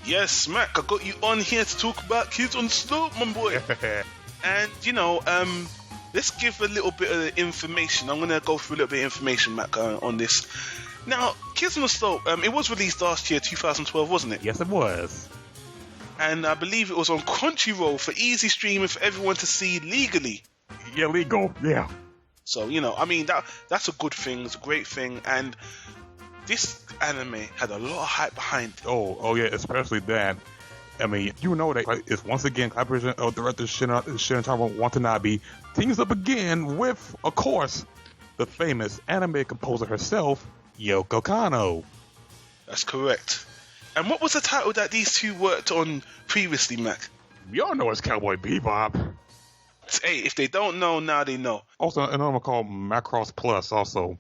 Yes, Mac, I got you on here to talk about Kids on the Slope, my boy. And, let's give a little bit of information. I'm going to go through a little bit of information, Mac, on this. Now, Kids on the Slope, it was released last year, 2012, wasn't it? Yes, it was. And I believe it was on Crunchyroll for easy streaming for everyone to see legally. Yeah, legal, yeah. So, that's a good thing. It's a great thing. And this anime had a lot of hype behind it. Oh yeah, especially that. I mean, that it's once again collaboration of director Shinichiro Watanabe teams up again with, of course, the famous anime composer herself, Yoko Kanno. That's correct. And what was the title that these two worked on previously, Mac? We all know it's Cowboy Bebop. Hey, if they don't know, now they know. Also, another one called Macross Plus, also.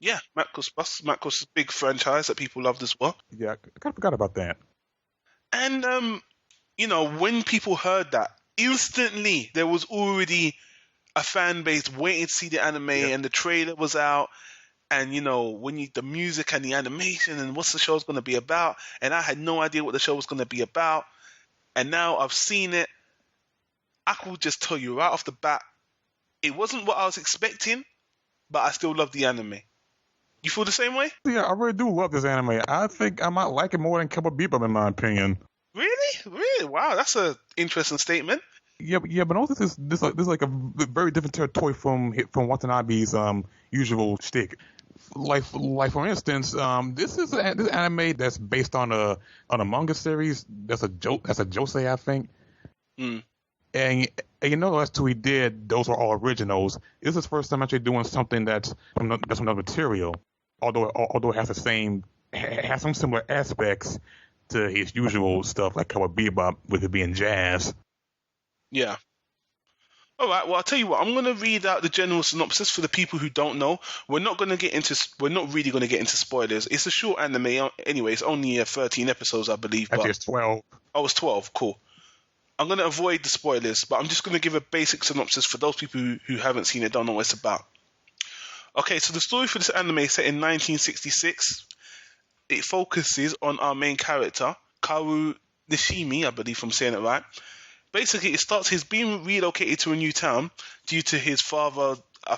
Yeah, Macross Plus. Macross is a big franchise that people loved as well. Yeah, I kind of forgot about that. And, when people heard that, instantly there was already a fan base waiting to see the anime, and the trailer was out. And, the music and the animation and what's the show's going to be about. And I had no idea what the show was going to be about. And now I've seen it. I could just tell you right off the bat, it wasn't what I was expecting, but I still love the anime. You feel the same way? Yeah, I really do love this anime. I think I might like it more than Cowboy Bebop, in my opinion. Really? Wow, that's an interesting statement. Yeah, but also this is like a very different territory from Watanabe's usual shtick. Like for instance, this anime that's based on a manga series. That's a josei, I think. Mm. And the last two he did, those are all originals. This is his first time actually doing something that's from another material. Although it has some similar aspects to his usual stuff, like Cowboy Bebop, with it being jazz. Yeah. All right. Well, I'll tell you what. I'm going to read out the general synopsis for the people who don't know. We're not really going to get into spoilers. It's a short anime anyway. It's only 13 episodes, I believe. Actually, it's 12. Oh, it's 12. Cool. I'm going to avoid the spoilers, but I'm just going to give a basic synopsis for those people who haven't seen it, don't know what it's about. Okay, so the story for this anime is set in 1966. It focuses on our main character, Kaoru Nishimi, I believe I'm saying it right. Basically, it starts his being relocated to a new town due to his father. I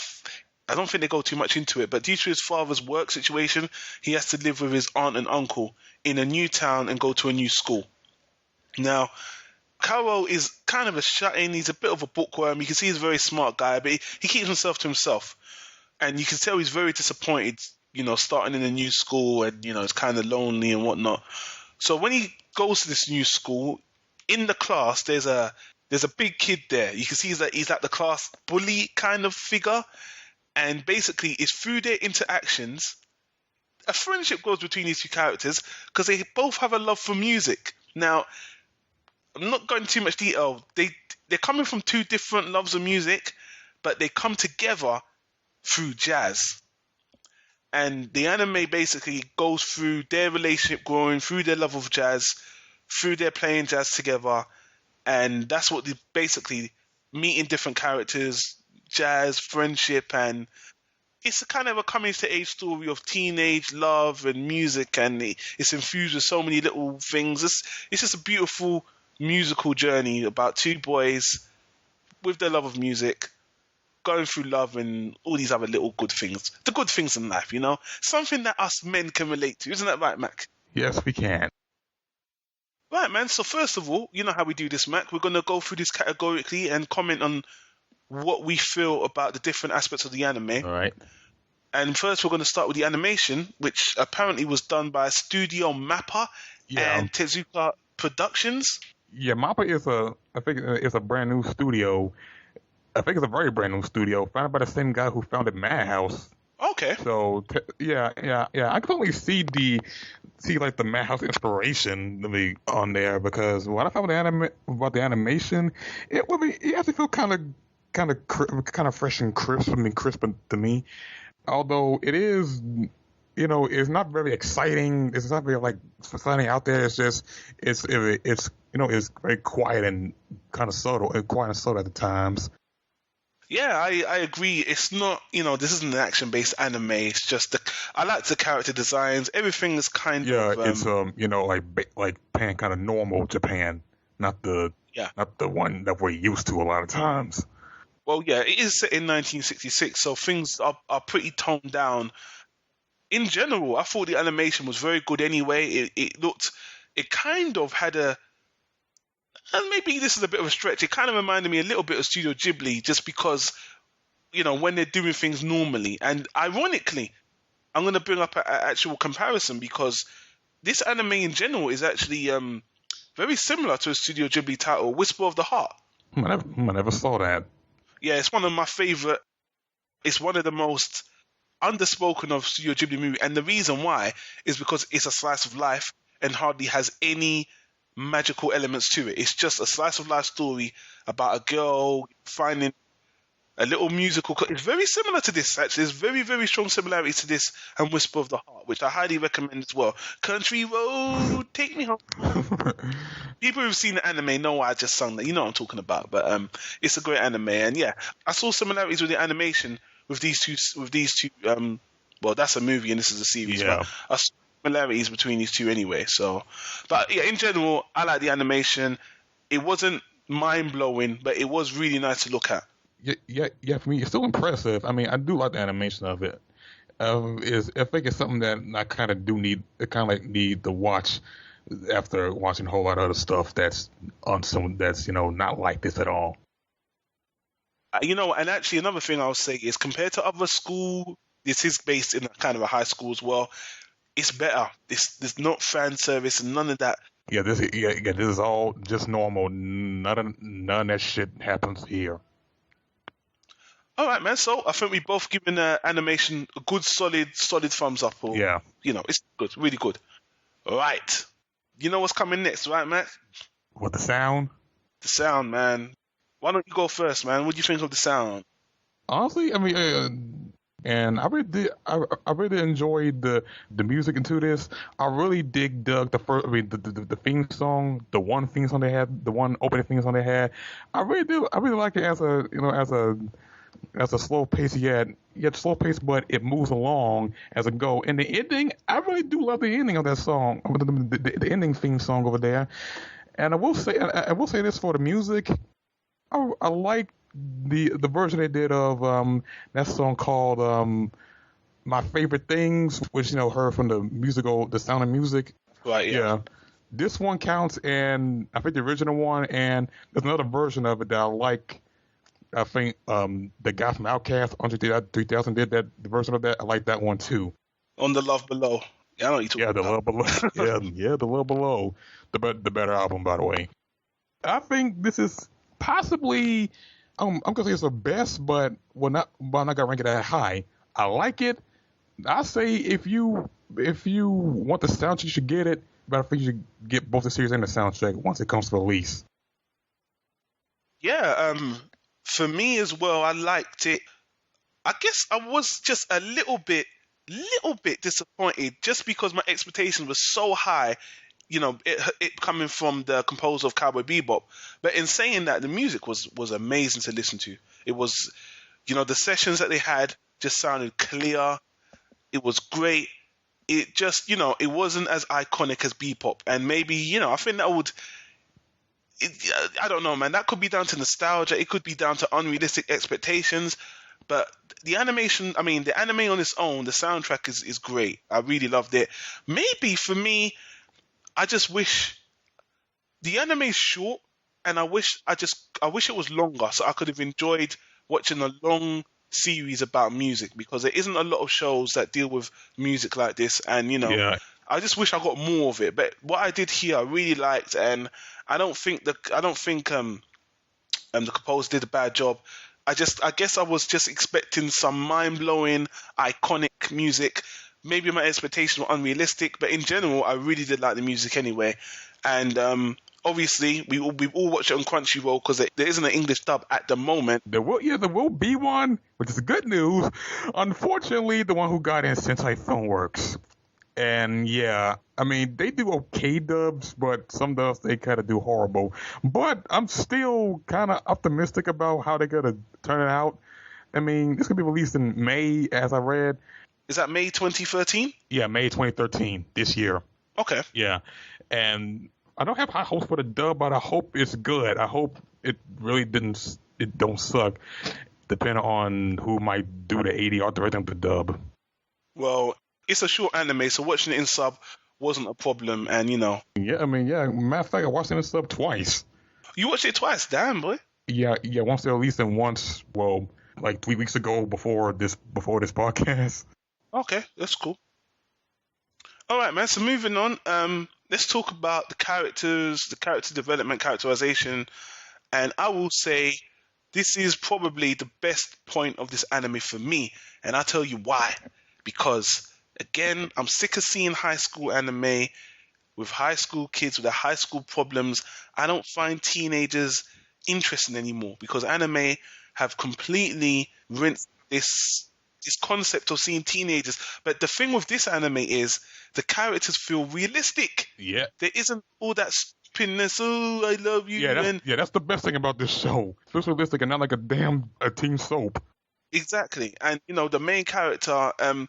don't think they go too much into it, but due to his father's work situation, he has to live with his aunt and uncle in a new town and go to a new school. Now, Karo is kind of a shut-in. He's a bit of a bookworm. You can see he's a very smart guy, but he keeps himself to himself. And you can tell he's very disappointed, starting in a new school and, it's kind of lonely and whatnot. So when he goes to this new school, in the class, there's a big kid there. You can see he's like the class bully kind of figure. And basically, it's through their interactions, a friendship grows between these two characters because they both have a love for music. Now, I'm not going into too much detail. They're coming from two different loves of music, but they come together through jazz. And the anime basically goes through their relationship growing, through their love of jazz, through their playing jazz together. And that's what they basically meeting different characters, jazz, friendship, and it's a kind of a coming-to-age story of teenage love and music, and it's infused with so many little things. It's just a beautiful musical journey about two boys with their love of music, going through love and all these other little good things. The good things in life, Something that us men can relate to. Isn't that right, Mac? Yes, we can. Right, man. So first of all, you know how we do this, Mac. We're going to go through this categorically and comment on what we feel about the different aspects of the anime. All right. And first, we're going to start with the animation, which apparently was done by Studio Mappa and Tezuka Productions. Yeah, Mappa is a brand new studio. I think it's a very brand new studio, founded by the same guy who founded Madhouse. Okay. So yeah. I can only see the Madhouse inspiration on there, because when I found about the animation, it actually felt kind of fresh and crisp to me. Although it is, it's not very exciting. It's not very exciting out there. It's just it's very quiet and kind of subtle, at the times. Yeah, I agree. It's not, this isn't an action-based anime. It's just I like the character designs. Everything is kind Yeah, of it's like Japan, kind of normal Japan, not the yeah. not the one that we're used to a lot of times. Well, yeah, it is set in 1966, so things are pretty toned down. In general, I thought the animation was very good anyway. It kind of had and maybe this is a bit of a stretch. It kind of reminded me a little bit of Studio Ghibli, just because when they're doing things normally. And ironically, I'm going to bring up an actual comparison, because this anime in general is actually very similar to a Studio Ghibli title, Whisper of the Heart. I never saw that. Yeah, it's one of my favorite. It's one of the most underspoken of Studio Ghibli movie, and the reason why is because it's a slice of life and hardly has any magical elements to it. It's just a slice of life story about a girl finding a little musical. It's very similar to this, actually. There's very, very strong similarities to this and Whisper of the Heart, which I highly recommend as well. Country Road, take me home. People who've seen the anime know I just sung that. You know what I'm talking about. But it's a great anime, and yeah, I saw similarities with the animation with these two. Well, that's a movie and this is a series. Yeah. But I saw similarities between these two anyway. So, but yeah, in general, I like the animation. It wasn't mind blowing, but it was really nice to look at. Yeah. For me, it's still impressive. I mean, I do like the animation of it. I think it's something that I kind of do need. I kind of like need to watch after watching a whole lot of other stuff that's on some that's not like this at all. And actually another thing I'll say is, compared to other school, this is based in a kind of a high school as well. It's better. There's not fan service and none of that. This is all just normal. None of that shit happens here. All right, man. So I think we both given animation a good, solid thumbs up. Or, Yeah. It's good, really good. All right. You know what's coming next, right, Matt? What, the sound? The sound, man. Why don't you go first, man? What do you think of the sound? Honestly, I mean, and I really did. I really enjoyed the music into this. I really dug the first. I mean, the theme song, the one theme song they had, the one opening theme song they had. I really do. I really like it as a slow pace, yet slow pace, but it moves along as a go. And the ending, I really do love the ending of that song, the ending theme song over there. And I will say this for the music, I like the version they did of that song called "My Favorite Things," which heard from the musical, The Sound of Music. Right. Yeah. This one counts, and I think the original one, and there's another version of it that I like. I think the guy from Outkast, Andre 3000, did the version of that. I like that one too. On the Love Below. Yeah, I know what you're talking about. Love Below. yeah, the Love Below, the better album, by the way. I think this is possibly. I'm gonna say it's the best, but I'm not gonna rank it that high. I like it. I say if you want the soundtrack, you should get it. But I think you should get both the series and the soundtrack once it comes to release. Yeah. For me as well, I liked it. I guess I was just a little bit disappointed, just because my expectations were so high. It coming from the composer of Cowboy Bebop. But in saying that, the music was amazing to listen to. It was, the sessions that they had just sounded clear. It was great. It just, it wasn't as iconic as Bebop. And maybe, I think that would. I don't know, man. That could be down to nostalgia. It could be down to unrealistic expectations. But the animation, the anime on its own, the soundtrack is great. I really loved it. Maybe for me, I just wish the anime is short, and I wish it was longer, so I could have enjoyed watching a long series about music, because there isn't a lot of shows that deal with music like this. And Yeah. I just wish I got more of it. But what I did here, I really liked, and I don't think the composer did a bad job. I guess I was just expecting some mind-blowing, iconic music. Maybe my expectations were unrealistic, but in general, I really did like the music anyway. And obviously, we've all watched it on Crunchyroll, because there isn't an English dub at the moment. There will be one, which is good news. Unfortunately, the one who got in Sentai Filmworks. And yeah, they do okay dubs, but some dubs they kind of do horrible. But I'm still kind of optimistic about how they're gonna turn it out. It's gonna be released in May, as I read. Is that May 2013? Yeah, May 2013, this year. Okay. Yeah, and I don't have high hopes for the dub, but I hope it's good. I hope it really it don't suck, depending on who might do the ADR directing the dub. Well, it's a short anime, so watching it in sub wasn't a problem. And Yeah, I mean, yeah. Matter of fact, I watched it in sub twice. you watched it twice. Damn, boy. Yeah, yeah. Once at least, and once. Well, like 3 weeks ago, before this podcast. Okay, that's cool. All right, man. So moving on. Let's talk about the characters, the character development, characterization, and I will say this is probably the best point of this anime for me, and I'll tell you why. Because again, I'm sick of seeing high school anime with high school kids with their high school problems. I don't find teenagers interesting anymore because anime have completely rinsed this concept of seeing teenagers. But the thing with this anime is the characters feel realistic. Yeah. There isn't all that stupidness. Oh, I love you. Yeah, that's the best thing about this show. It's realistic and not like a teen soap. Exactly. And the main character, I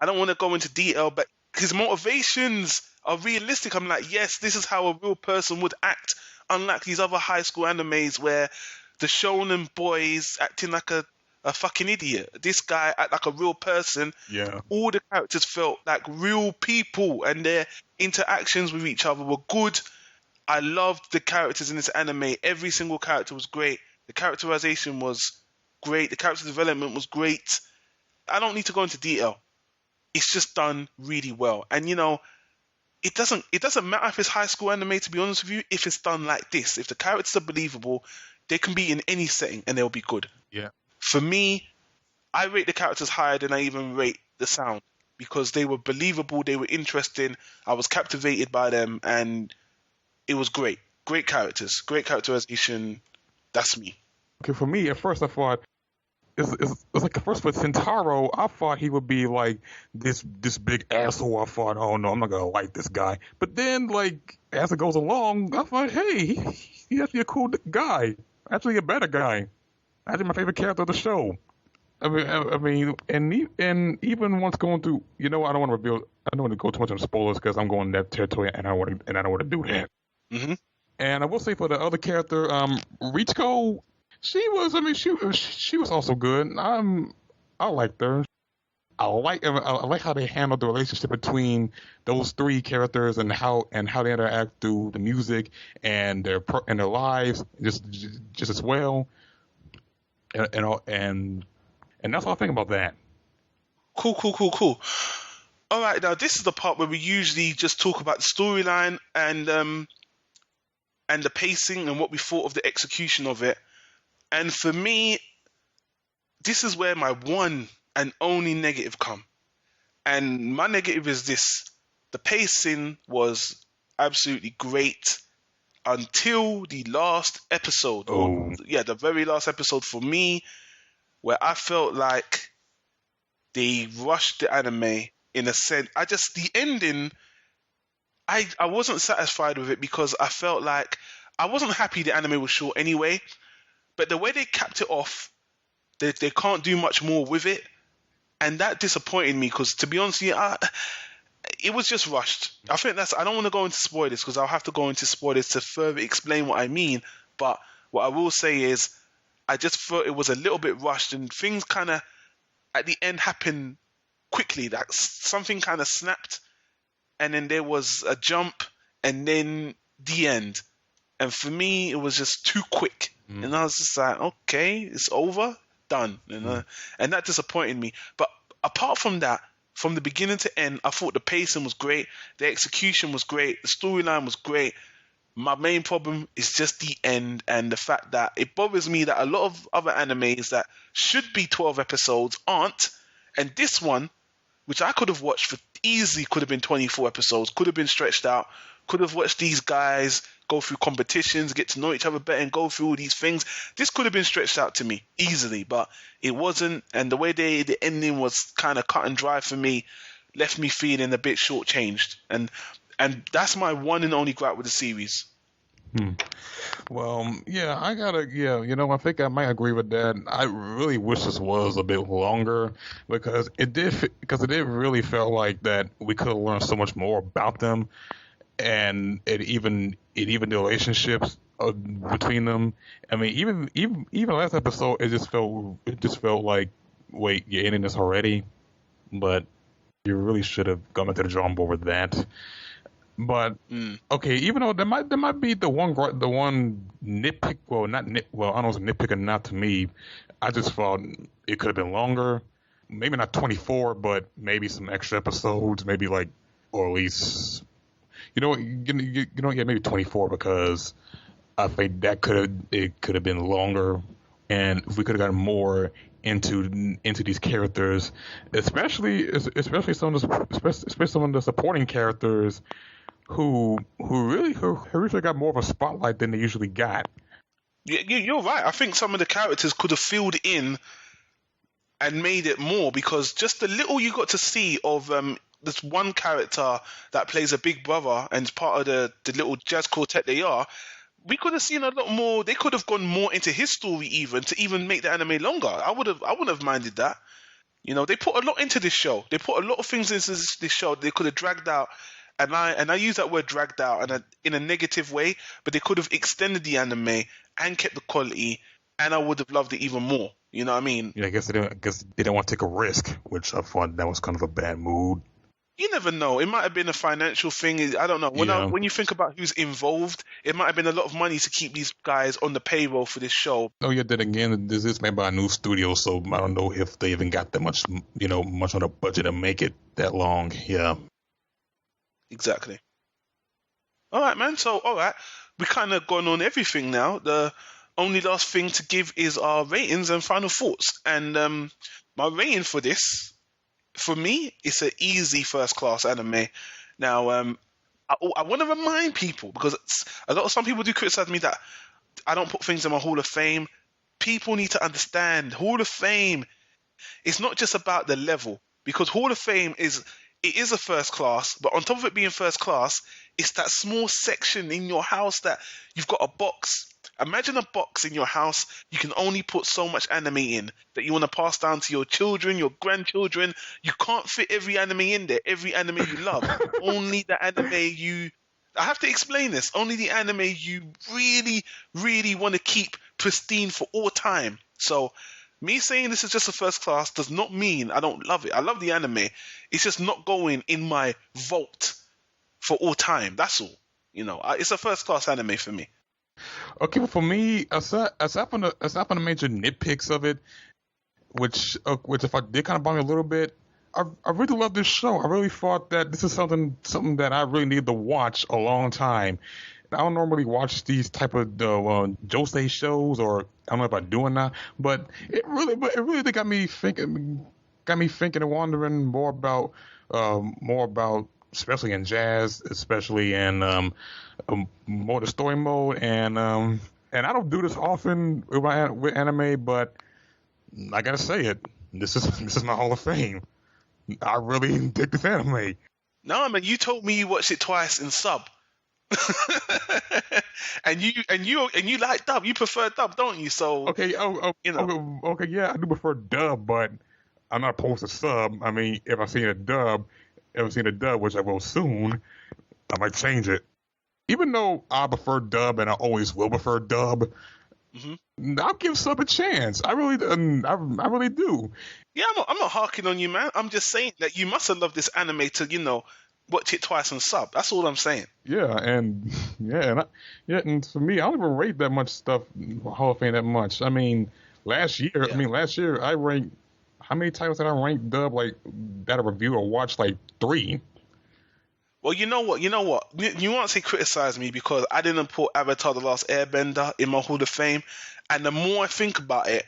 don't want to go into detail, but his motivations are realistic. I'm like, yes, this is how a real person would act, unlike these other high school animes where the shonen boys acting like a fucking idiot. This guy act like a real person. Yeah. All the characters felt like real people, and their interactions with each other were good. I loved the characters in this anime. Every single character was great. The characterization was great. The character development was great. I don't need to go into detail. It's just done really well. And it doesn't matter if it's high school anime, to be honest with you, if it's done like this. If the characters are believable, they can be in any setting and they'll be good. Yeah. For me, I rate the characters higher than I even rate the sound because they were believable, they were interesting, I was captivated by them, and it was great. Great characters, great characterization. That's me. Okay, for me, at first I thought it's like the first with Tyro, I thought he would be like this big asshole. I thought, oh no, I'm not gonna like this guy. But then, like as it goes along, I thought, hey, he's actually a cool guy, actually a better guy, actually my favorite character of the show. I mean, and even once going through, I don't want to reveal, I don't want to go too much into spoilers because I'm going in that territory, and I don't want to do that. Mm-hmm. And I will say for the other character, Richiko. She was also good. I liked her. I like how they handled the relationship between those three characters and how they interact through the music and their lives just as well. And that's all I think about that. Cool. All right, now this is the part where we usually just talk about the storyline and the pacing and what we thought of the execution of it. And for me, this is where my one and only negative come. And my negative is this. The pacing was absolutely great until the last episode. Oh. The very last episode for me, where I felt like they rushed the anime in a sense. The ending, I wasn't satisfied with it because I felt like I wasn't happy the anime was short anyway. But the way they capped it off, they can't do much more with it. And that disappointed me because, to be honest with you, it was just rushed. I don't want to go into spoilers because I'll have to go into spoilers to further explain what I mean. But what I will say is I just thought it was a little bit rushed and things kind of, at the end, happened quickly. Like something kind of snapped and then there was a jump and then the end. And for me, it was just too quick. And I was just like, okay, it's over, done. And that disappointed me. But apart from that, from the beginning to end, I thought the pacing was great. The execution was great. The storyline was great. My main problem is just the end and the fact that it bothers me that a lot of other animes that should be 12 episodes aren't. And this one, which I could have watched for easily, could have been 24 episodes, could have been stretched out, could have watched these guys go through competitions, get to know each other better and go through all these things. This could have been stretched out to me easily, but it wasn't. And the way the ending was kind of cut and dry for me left me feeling a bit shortchanged. And that's my one and only gripe with the series. Hmm. Well, yeah, I think I might agree with that. I really wish this was a bit longer because it did really feel like that we could have learned so much more about them, and it even the relationships between them. I mean, even last episode, it just felt like, wait, you're ending this already, but you really should have gone back to the drawing board with that. But Mm. okay, even though there might be the one nitpick. Well, not nit. Well, I don't know if it's a nitpick or not to me. I just thought it could have been longer. Maybe not 24, but maybe some extra episodes. Maybe like, or at least yeah, maybe 24 because I think it could have been longer, and if we could have gotten more into these characters, especially especially some of the supporting characters who really got more of a spotlight than they usually got. You're right. I think some of the characters could have filled in and made it more because just the little you got to see of this one character that plays a big brother and is part of the little jazz quartet they are, we could have seen a lot more. They could have gone more into his story even to even make the anime longer. I wouldn't have minded that. They put a lot into this show. They put a lot of things into this show. They could have dragged out, and I use that word dragged out in a negative way, but they could have extended the anime and kept the quality, and I would have loved it even more. You know what I mean? Yeah, I guess they didn't want to take a risk, which I thought that was kind of a bad mood. You never know. It might have been a financial thing. I don't know. Yeah. When you think about who's involved, it might have been a lot of money to keep these guys on the payroll for this show. Oh yeah, then again, this is made by a new studio, so I don't know if they even got that much, much on a budget to make it that long. Yeah. Exactly. All right, man. So, all right, we kind of gone on everything now. The only last thing to give is our ratings and final thoughts. And my rating for this, for me, it's an easy first class anime. Now, I want to remind people because some people do criticize me that I don't put things in my Hall of Fame. People need to understand Hall of Fame. It's not just about the level because Hall of Fame is a first class, but on top of it being first class, it's that small section in your house that you've got a box. Imagine a box in your house. You can only put so much anime in that you want to pass down to your children, your grandchildren. You can't fit every anime in there, every anime you love. Only the anime you. I have to explain this. Only the anime you really, really want to keep pristine for all time. So me saying this is just a first class does not mean I don't love it. I love the anime. It's just not going in my vault for all time. That's all. It's a first class anime for me. Okay, well, for me, aside from the major nitpicks of it, which if I did kind of bother me a little bit, I really love this show. I really thought that this is something that I really need to watch a long time. I don't normally watch these type of josei shows, or I don't know if I do or not, but it really did got me thinking and wondering more about especially in jazz, especially in more the story mode, and I don't do this often with anime, but I gotta say it. This is my Hall of Fame. I really dig this anime. No, man, you told me you watched it twice in sub. and you like dub. You prefer dub, don't you? So Okay, okay, yeah, I do prefer dub, but I'm not opposed to sub. I mean, if I see a dub, which I will soon, I might change it. Even though I prefer dub and I always will prefer dub, I'll give sub a chance. I really do. yeah, I'm not harking on you, man. I'm just saying that you must have loved this anime to watch it twice in sub. That's all I'm saying. Yeah, and and for me, I don't even rate that much stuff Hall of Fame that much. I mean, last year I ranked. How many titles did I rank dub like that? A review or watch like 3. Well, you know what? You won't say criticize me because I didn't put Avatar: The Last Airbender in my Hall of Fame, and the more I think about it,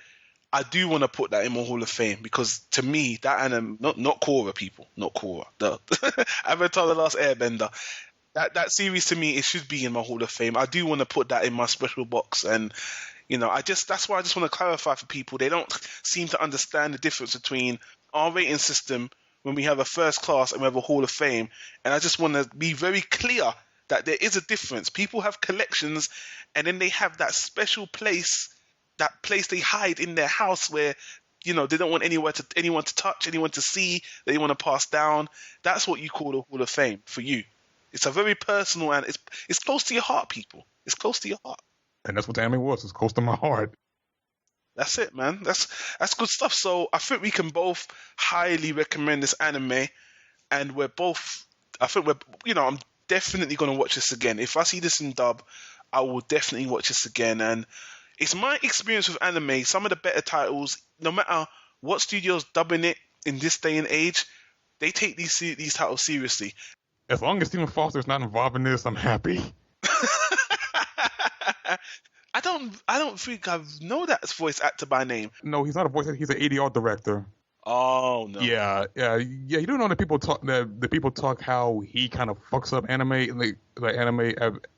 I do want to put that in my Hall of Fame because to me, that anime, not Korra, people, not Korra, the Avatar: The Last Airbender, that series to me, it should be in my Hall of Fame. I do want to put that in my special box, and that's why I just want to clarify for people. They don't seem to understand the difference between our rating system when we have a first class and we have a Hall of Fame, and I just want to be very clear that there is a difference. People have collections, and then they have that special place, that place they hide in their house where, you know, they don't want anyone to touch, anyone to see, they want to pass down. That's what you call the Hall of Fame for you. It's a very personal, and it's close to your heart, people. It's close to your heart. And that's what the anime was. It's close to my heart. That's it, man. That's good stuff. So I think we can both highly recommend this anime, and I'm definitely gonna watch this again. If I see this in dub, I will definitely watch this again. And it's my experience with anime. Some of the better titles, no matter what studio's dubbing it in this day and age, they take these titles seriously. As long as Stephen Foster's not involved in this, I'm happy. I don't think I know that voice actor by name. No, he's not a voice actor. He's an ADR director. Oh no. Yeah. You do know that people talk how he kind of fucks up anime, like anime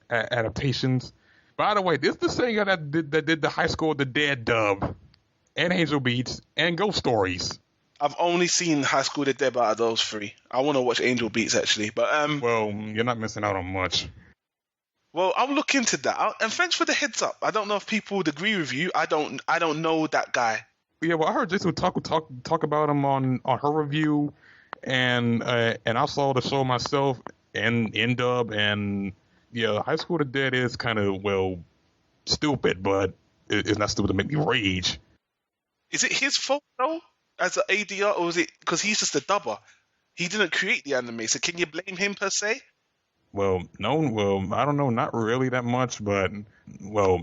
adaptations. By the way, this is the same guy that did the High School of the Dead dub, and Angel Beats, and Ghost Stories. I've only seen High School of the Dead out of those three. I want to watch Angel Beats actually, but well, you're not missing out on much. Well, I'll look into that. And thanks for the heads up. I don't know if people would agree with you. I don't know that guy. Yeah, well, I heard Jason talk about him on her review, and I saw the show myself in dub, and yeah, High School of the Dead is kind of, well, stupid, but it's not stupid to make me rage. Is it his fault though, as an ADR, or is it because he's just a dubber? He didn't create the anime, so can you blame him per se? Well, no, well, I don't know, not really that much, but well,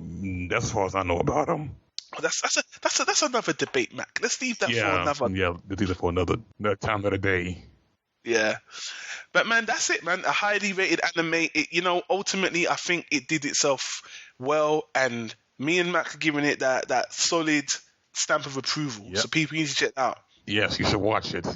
that's as far as I know about him. Oh, that's another debate, Mac. Let's leave that for another. Yeah, let's leave it for another time of the day. Yeah, but man, that's it, man. A highly rated anime. Ultimately, I think it did itself well, and me and Mac are giving it that solid stamp of approval. Yep. So people need to check it out. Yes, you should watch it.